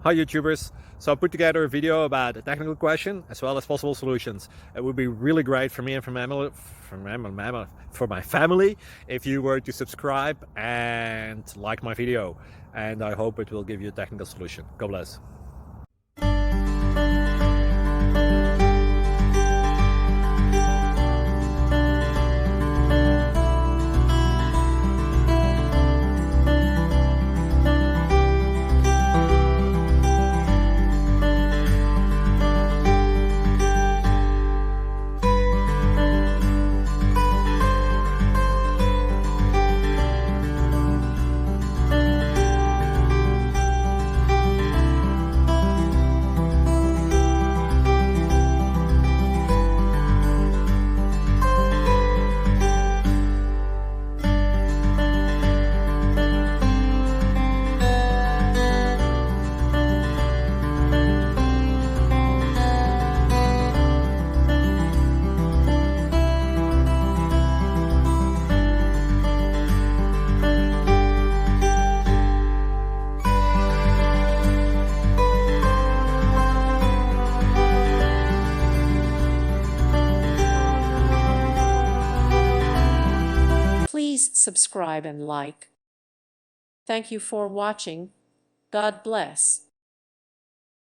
Hi YouTubers! So I put together a video about a technical question as well as possible solutions. It would be really great for me and for my family if you were to subscribe and like my video, and I hope it will give you a technical solution. God bless. Please subscribe and like. Thank you for watching. God bless.